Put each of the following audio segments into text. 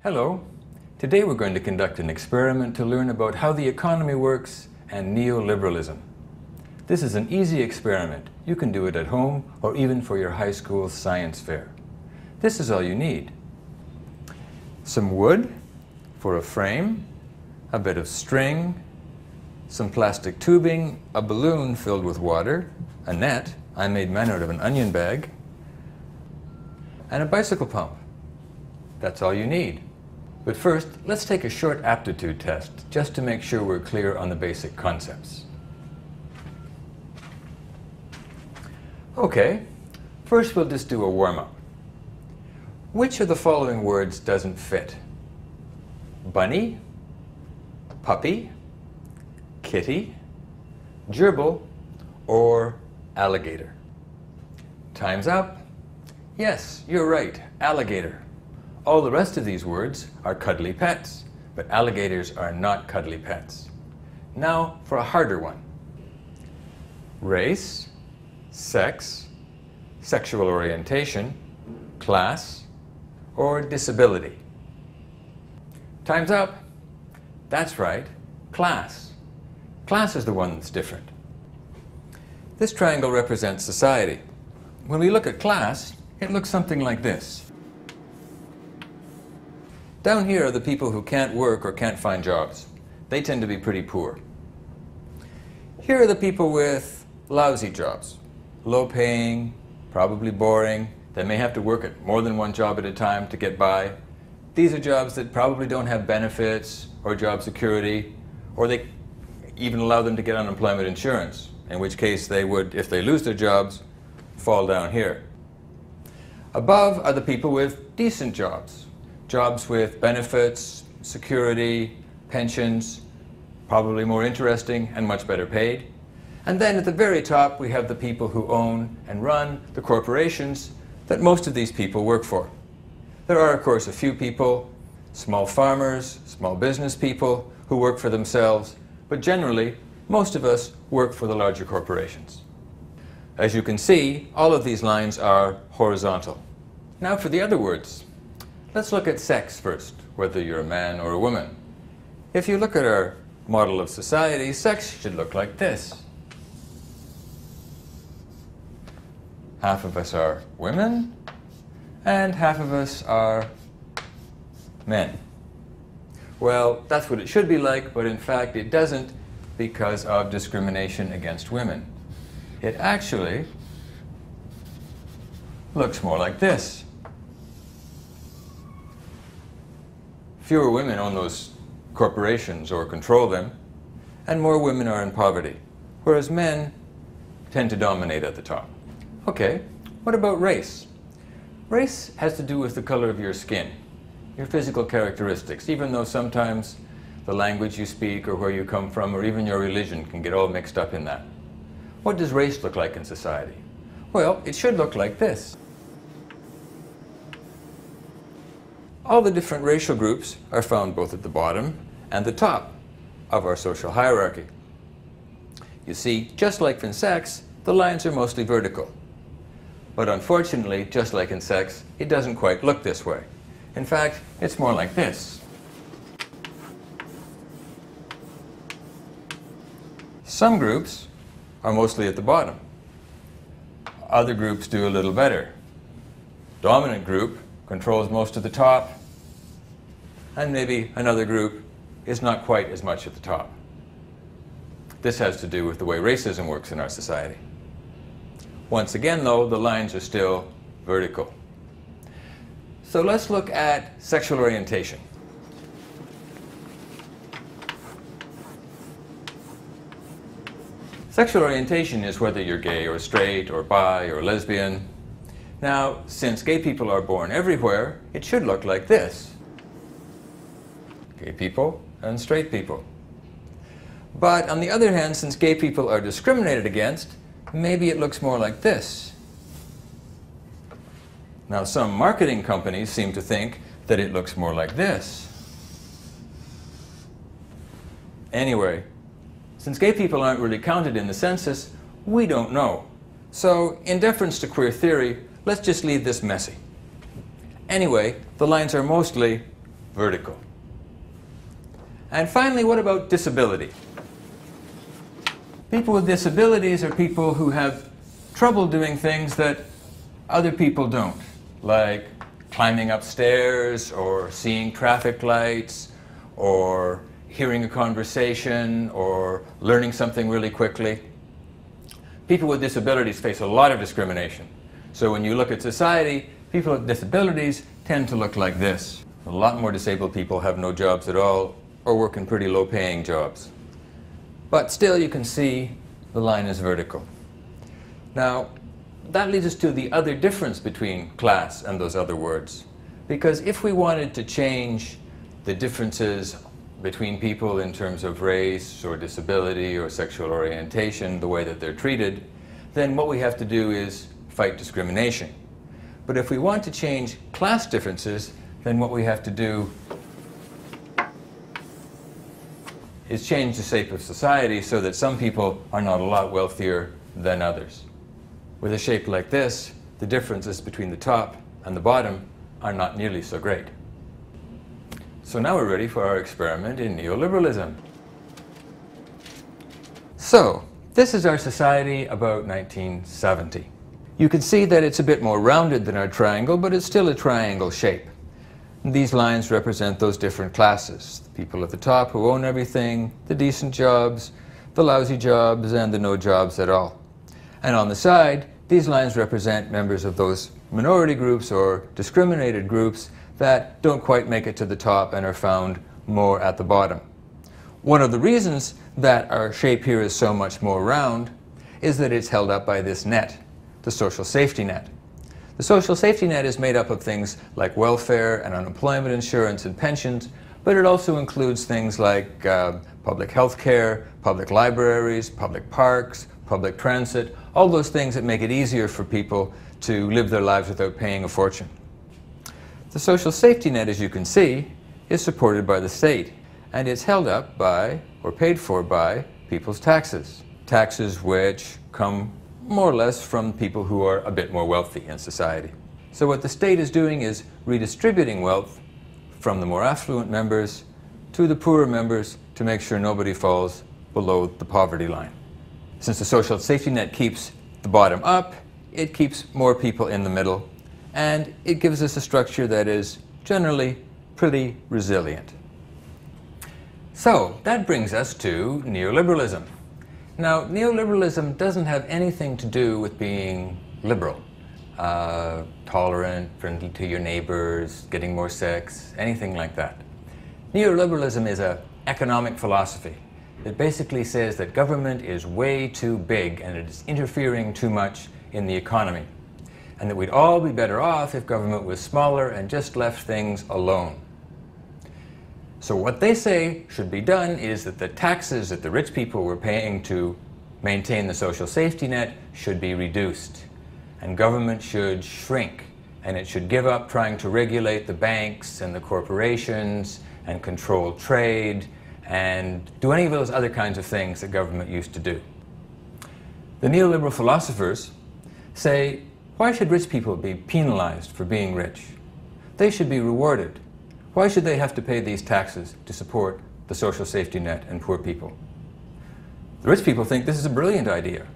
Hello. Today we're going to conduct an experiment to learn about how the economy works and neoliberalism. This is an easy experiment. You can do it at home or even for your high school science fair. This is all you need. Some wood for a frame, a bit of string, some plastic tubing, a balloon filled with water, a net, I made mine out of an onion bag, and a bicycle pump. That's all you need. But first, let's take a short aptitude test, just to make sure we're clear on the basic concepts. Okay, first we'll just do a warm-up. Which of the following words doesn't fit? Bunny, puppy, kitty, gerbil, or alligator? Time's up. Yes, you're right, alligator. All the rest of these words are cuddly pets, but alligators are not cuddly pets. Now for a harder one. Race, sex, sexual orientation, class, or disability? Time's up. That's right, class. Class is the one that's different. This triangle represents society. When we look at class, it looks something like this. Down here are the people who can't work or can't find jobs. They tend to be pretty poor. Here are the people with lousy jobs. Low paying, probably boring. They may have to work at more than one job at a time to get by. These are jobs that probably don't have benefits or job security, or they even allow them to get unemployment insurance, in which case they would, if they lose their jobs, fall down here. Above are the people with decent jobs. Jobs with benefits, security, pensions, probably more interesting and much better paid. And then at the very top we have the people who own and run the corporations that most of these people work for. There are, of course, a few people, small farmers, small business people, who work for themselves, but generally most of us work for the larger corporations. As you can see, all of these lines are horizontal. Now for the other words. Let's look at sex first, whether you're a man or a woman. If you look at our model of society, sex should look like this. Half of us are women, and half of us are men. Well, that's what it should be like, but in fact it doesn't because of discrimination against women. It actually looks more like this. Fewer women own those corporations or control them, and more women are in poverty, whereas men tend to dominate at the top. Okay, what about race? Race has to do with the color of your skin, your physical characteristics, even though sometimes the language you speak or where you come from or even your religion can get all mixed up in that. What does race look like in society? Well, it should look like this. All the different racial groups are found both at the bottom and the top of our social hierarchy. You see, just like in sex, the lines are mostly vertical. But unfortunately, just like in sex, it doesn't quite look this way. In fact, it's more like this. Some groups are mostly at the bottom. Other groups do a little better. Dominant group controls most of the top, and maybe another group is not quite as much at the top. This has to do with the way racism works in our society. Once again, though, the lines are still vertical. So let's look at sexual orientation. Sexual orientation is whether you're gay or straight or bi or lesbian. Now, since gay people are born everywhere, it should look like this. Gay people and straight people. But on the other hand, since gay people are discriminated against, maybe it looks more like this. Now, some marketing companies seem to think that it looks more like this. Anyway, since gay people aren't really counted in the census, we don't know. So, in deference to queer theory, let's just leave this messy. Anyway, the lines are mostly vertical. And finally, what about disability? People with disabilities are people who have trouble doing things that other people don't, like climbing up stairs, or seeing traffic lights, or hearing a conversation, or learning something really quickly. People with disabilities face a lot of discrimination. So when you look at society, people with disabilities tend to look like this. A lot more disabled people have no jobs at all, or work in pretty low-paying jobs. But still, you can see the line is vertical. Now, that leads us to the other difference between class and those other words. Because if we wanted to change the differences between people in terms of race or disability or sexual orientation, the way that they're treated, then what we have to do is fight discrimination. But if we want to change class differences, then what we have to do is change the shape of society so that some people are not a lot wealthier than others. With a shape like this, the differences between the top and the bottom are not nearly so great. So now we're ready for our experiment in neoliberalism. So, this is our society about 1970. You can see that it's a bit more rounded than our triangle, but it's still a triangle shape. These lines represent those different classes. The people at the top who own everything, the decent jobs, the lousy jobs, and the no jobs at all. And on the side, these lines represent members of those minority groups or discriminated groups that don't quite make it to the top and are found more at the bottom. One of the reasons that our shape here is so much more round is that it's held up by this net, the social safety net. The social safety net is made up of things like welfare and unemployment insurance and pensions, but it also includes things like public health care, public libraries, public parks, public transit, all those things that make it easier for people to live their lives without paying a fortune. The social safety net, as you can see, is supported by the state, and it's held up by, or paid for by, people's taxes. Taxes which come more or less from people who are a bit more wealthy in society. So what the state is doing is redistributing wealth from the more affluent members to the poorer members to make sure nobody falls below the poverty line. Since the social safety net keeps the bottom up, it keeps more people in the middle, and it gives us a structure that is generally pretty resilient. So that brings us to neoliberalism. Now, neoliberalism doesn't have anything to do with being liberal, tolerant, friendly to your neighbors, getting more sex, anything like that. Neoliberalism is an economic philosophy. It basically says that government is way too big and it is interfering too much in the economy, and that we'd all be better off if government was smaller and just left things alone. So what they say should be done is that the taxes that the rich people were paying to maintain the social safety net should be reduced, and government should shrink, and it should give up trying to regulate the banks and the corporations and control trade and do any of those other kinds of things that government used to do. The neoliberal philosophers say, why should rich people be penalized for being rich? They should be rewarded. Why should they have to pay these taxes to support the social safety net and poor people? The rich people think this is a brilliant idea.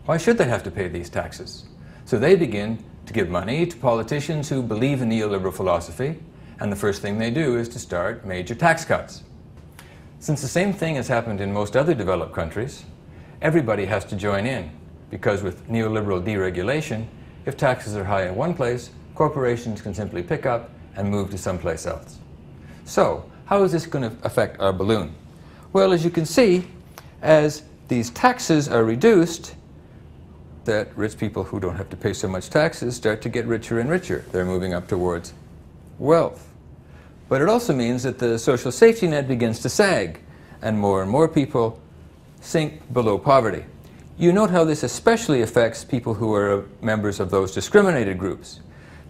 Why should they have to pay these taxes? So they begin to give money to politicians who believe in neoliberal philosophy, and the first thing they do is to start major tax cuts. Since the same thing has happened in most other developed countries, everybody has to join in, because with neoliberal deregulation, if taxes are high in one place, corporations can simply pick up and move to someplace else. So, how is this going to affect our balloon? Well, as you can see, as these taxes are reduced, that rich people who don't have to pay so much taxes start to get richer and richer. They're moving up towards wealth. But it also means that the social safety net begins to sag, and more people sink below poverty. You note how this especially affects people who are members of those discriminated groups.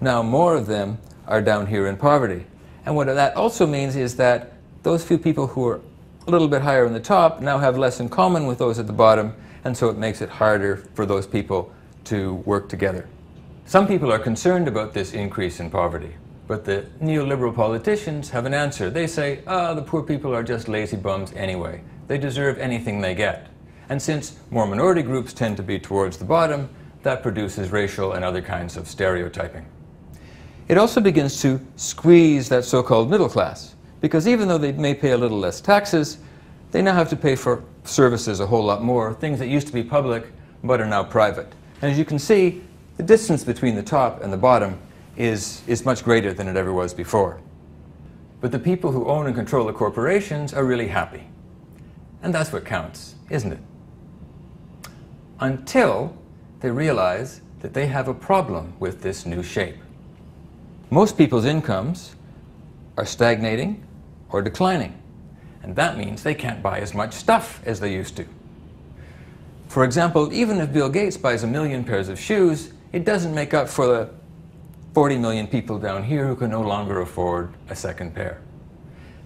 Now more of them are down here in poverty. And what that also means is that those few people who are a little bit higher in the top now have less in common with those at the bottom, and so it makes it harder for those people to work together. Some people are concerned about this increase in poverty. But the neoliberal politicians have an answer. They say, the poor people are just lazy bums anyway. They deserve anything they get. And since more minority groups tend to be towards the bottom, that produces racial and other kinds of stereotyping. It also begins to squeeze that so-called middle class, because even though they may pay a little less taxes, they now have to pay for services a whole lot more, things that used to be public but are now private. And as you can see, the distance between the top and the bottom is much greater than it ever was before. But the people who own and control the corporations are really happy. And that's what counts, isn't it? Until they realize that they have a problem with this new shape. Most people's incomes are stagnating or declining, and that means they can't buy as much stuff as they used to. For example, even if Bill Gates buys 1 million pairs of shoes, it doesn't make up for the 40 million people down here who can no longer afford a second pair.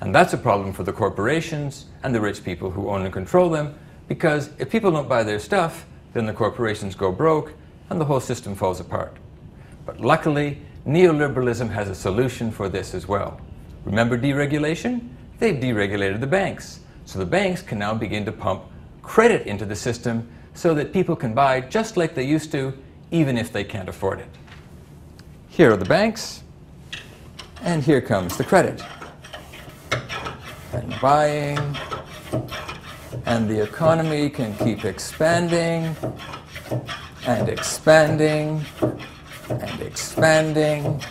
And that's a problem for the corporations and the rich people who own and control them, because if people don't buy their stuff, then the corporations go broke and the whole system falls apart. But luckily, neoliberalism has a solution for this as well. Remember deregulation? They've deregulated the banks. So the banks can now begin to pump credit into the system so that people can buy just like they used to, even if they can't afford it. Here are the banks, and here comes the credit. And buying, and the economy can keep expanding, and expanding, and expanding.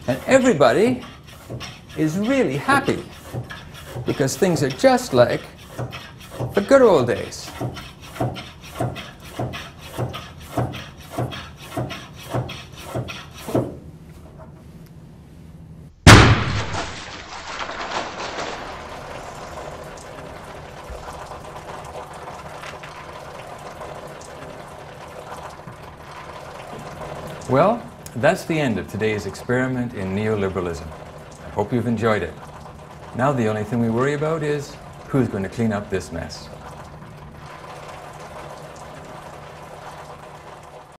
And everybody is really happy because things are just like the good old days. Well, that's the end of today's experiment in neoliberalism. I hope you've enjoyed it. Now the only thing we worry about is who's going to clean up this mess.